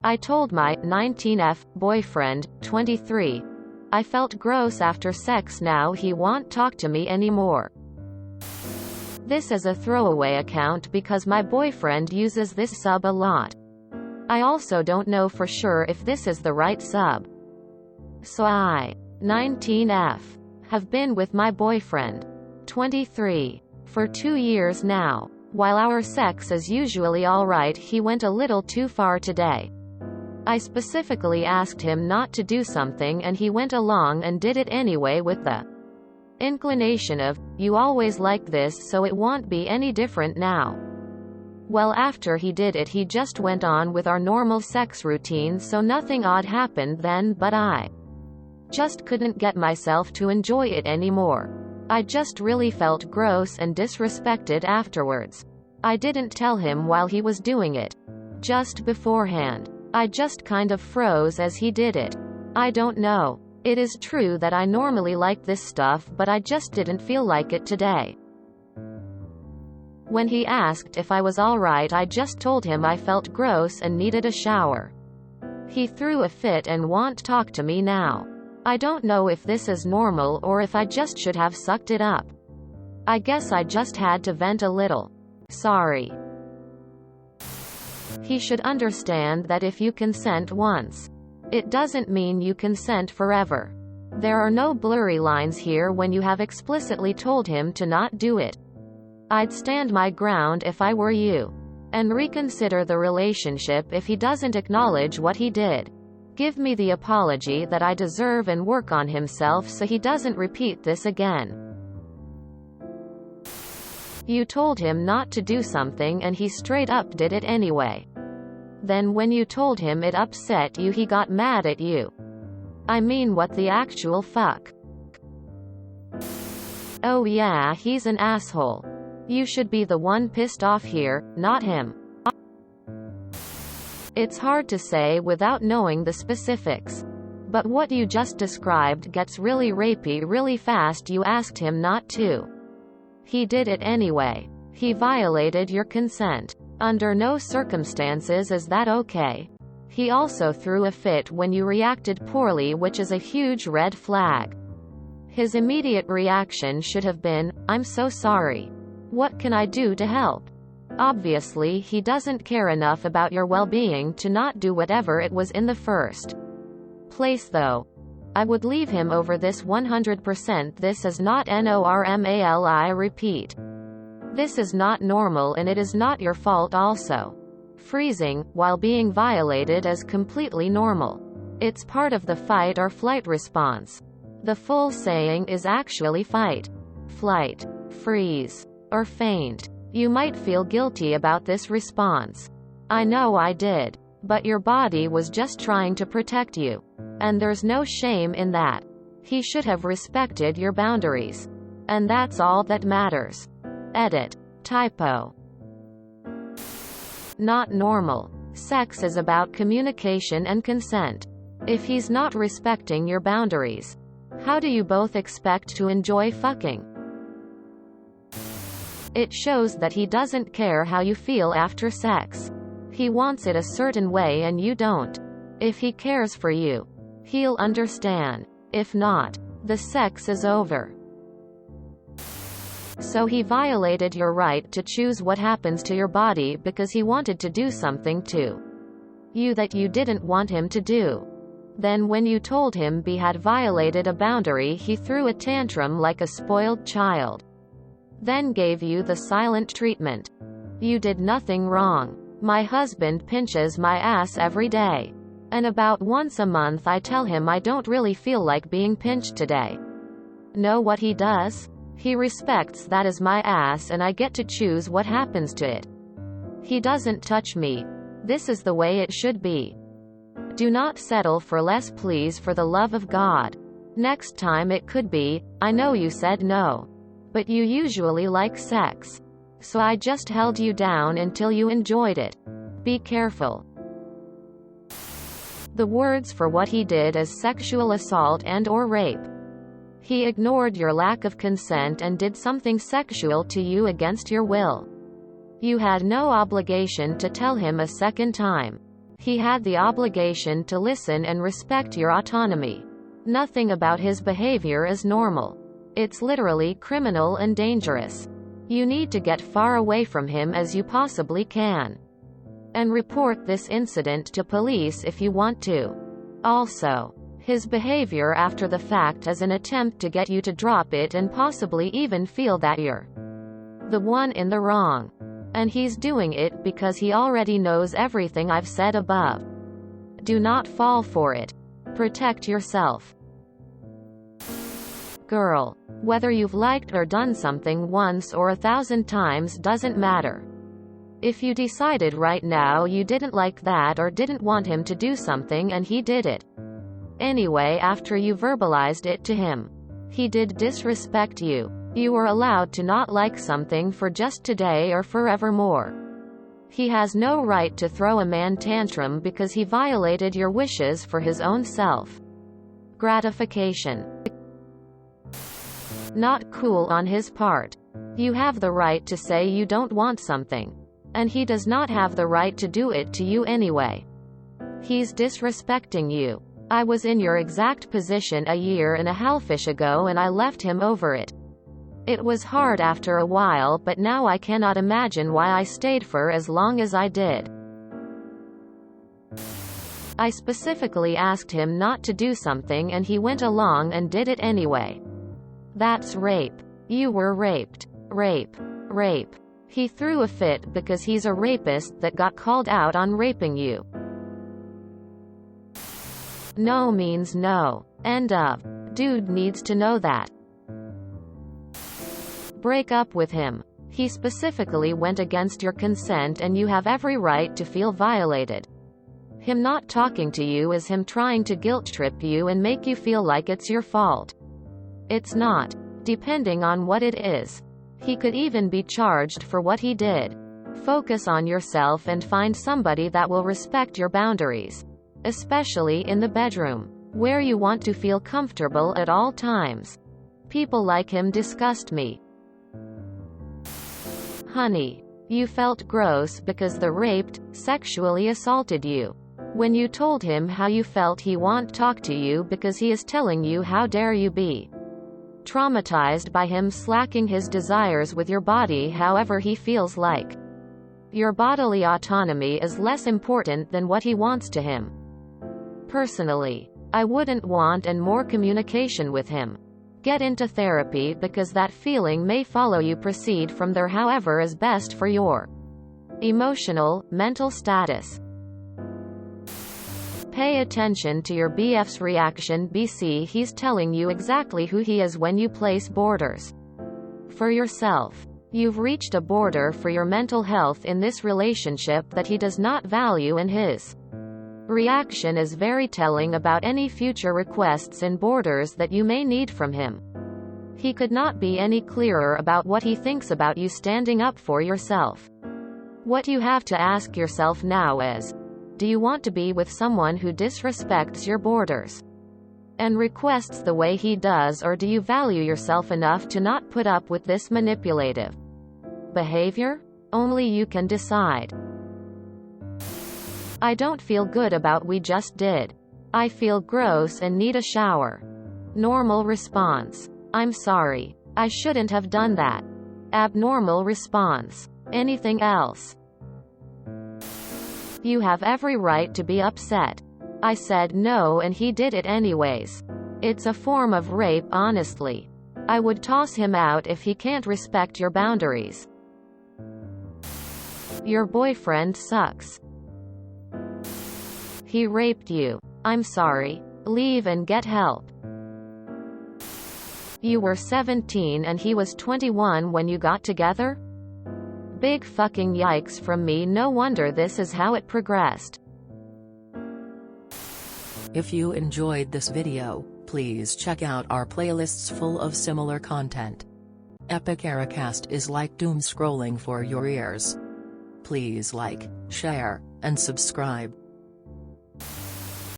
I told my 19F boyfriend, 23. I felt gross after sex. Now he won't talk to me anymore. This is a throwaway account because my boyfriend uses this sub a lot. I also don't know for sure if this is the right sub. So I, 19F, have been with my boyfriend, 23, for 2 years now. While our sex is usually alright, he went a little too far today. I specifically asked him not to do something and he went along and did it anyway with the inclination of, you always like this so it won't be any different now. Well, after he did it he just went on with our normal sex routine, so nothing odd happened then, but I just couldn't get myself to enjoy it anymore. I just really felt gross and disrespected afterwards. I didn't tell him while he was doing it. Just beforehand. I just kind of froze as he did it. I don't know. It is true that I normally like this stuff, but I just didn't feel like it today. When he asked if I was alright, I just told him I felt gross and needed a shower. He threw a fit and won't talk to me now. I don't know if this is normal or if I just should have sucked it up. I guess I just had to vent a little. Sorry. He should understand that if you consent once, it doesn't mean you consent forever. There are no blurry lines here when you have explicitly told him to not do it. I'd stand my ground if I were you. And reconsider the relationship if he doesn't acknowledge what he did. Give me the apology that I deserve and work on himself so he doesn't repeat this again. You told him not to do something and he straight up did it anyway. Then when you told him it upset you, he got mad at you. I mean, what the actual fuck? Oh yeah, he's an asshole. You should be the one pissed off here, not him. It's hard to say without knowing the specifics. But what you just described gets really rapey really fast. You asked him not to. He did it anyway. He violated your consent. Under no circumstances is that okay. He also threw a fit when you reacted poorly, which is a huge red flag. His immediate reaction should have been, I'm so sorry. What can I do to help? Obviously, he doesn't care enough about your well-being to not do whatever it was in the first place though. I would leave him over this 100%. This is not normal. I repeat. This is not normal and it is not your fault also. Freezing, while being violated, is completely normal. It's part of the fight or flight response. The full saying is actually fight, flight, freeze, or faint. You might feel guilty about this response. I know I did. But your body was just trying to protect you. And there's no shame in that. He should have respected your boundaries. And that's all that matters. Edit. Typo. Not normal. Sex is about communication and consent. If he's not respecting your boundaries, how do you both expect to enjoy fucking? It shows that he doesn't care how you feel after sex. He wants it a certain way and you don't. If he cares for you, he'll understand. If not, the sex is over. So he violated your right to choose what happens to your body because he wanted to do something to you that you didn't want him to do. Then when you told him he had violated a boundary, he threw a tantrum like a spoiled child. Then gave you the silent treatment. You did nothing wrong. My husband pinches my ass every day. And about once a month I tell him I don't really feel like being pinched today. Know what he does? He respects that as my ass and I get to choose what happens to it. He doesn't touch me. This is the way it should be. Do not settle for less, please, for the love of God. Next time it could be, I know you said no. But you usually like sex. So I just held you down until you enjoyed it. Be careful. The words for what he did is sexual assault and/or rape. He ignored your lack of consent and did something sexual to you against your will. You had no obligation to tell him a second time. He had the obligation to listen and respect your autonomy. Nothing about his behavior is normal. It's literally criminal and dangerous. You need to get far away from him as you possibly can. And report this incident to police if you want to. Also, his behavior after the fact is an attempt to get you to drop it and possibly even feel that you're the one in the wrong. And he's doing it because he already knows everything I've said above. Do not fall for it. Protect yourself. Girl, whether you've liked or done something once or 1,000 times doesn't matter. If you decided right now you didn't like that or didn't want him to do something and he did it anyway after you verbalized it to him, he did disrespect you. You were allowed to not like something for just today or forevermore. He has no right to throw a man tantrum because he violated your wishes for his own self gratification. Not cool on his part. You have the right to say you don't want something. And he does not have the right to do it to you anyway. He's disrespecting you. I was in your exact position a year and a half-ish ago and I left him over it. It was hard after a while, but now I cannot imagine why I stayed for as long as I did. I specifically asked him not to do something and he went along and did it anyway. That's rape. You were raped. Rape. Rape. He threw a fit because he's a rapist that got called out on raping you. No means no. End of. Dude needs to know that. Break up with him. He specifically went against your consent and you have every right to feel violated. Him not talking to you is him trying to guilt trip you and make you feel like it's your fault. It's not. Depending on what it is. He could even be charged for what he did. Focus on yourself and find somebody that will respect your boundaries. Especially in the bedroom, where you want to feel comfortable at all times. People like him disgust me. Honey, you felt gross because the raped, sexually assaulted you. When you told him how you felt, he won't talk to you because he is telling you how dare you be traumatized by him slacking his desires with your body however he feels like. Your bodily autonomy is less important than what he wants to him. Personally, I wouldn't want and more communication with him. Get into therapy because that feeling may follow you. Proceed from there however is best for your emotional, mental status. Pay attention to your BF's reaction. BC, he's telling you exactly who he is when you place borders for yourself. You've reached a border for your mental health in this relationship that he does not value, and his reaction is very telling about any future requests and borders that you may need from him. He could not be any clearer about what he thinks about you standing up for yourself. What you have to ask yourself now is, do you want to be with someone who disrespects your borders and requests the way he does, or do you value yourself enough to not put up with this manipulative behavior? Only you can decide. I don't feel good about we just did. I feel gross and need a shower. Normal response. I'm sorry. I shouldn't have done that. Abnormal response. Anything else? You have every right to be upset. I said no and he did it anyways. It's a form of rape, honestly. I would toss him out if he can't respect your boundaries. Your boyfriend sucks. He raped you. I'm sorry. Leave and get help. You were 17 and he was 21 when you got together? Big fucking yikes from me. No wonder this is how it progressed. If you enjoyed this video, please check out our playlists full of similar content. Epic Ericast is like doom scrolling for your ears. Please like, share, and subscribe.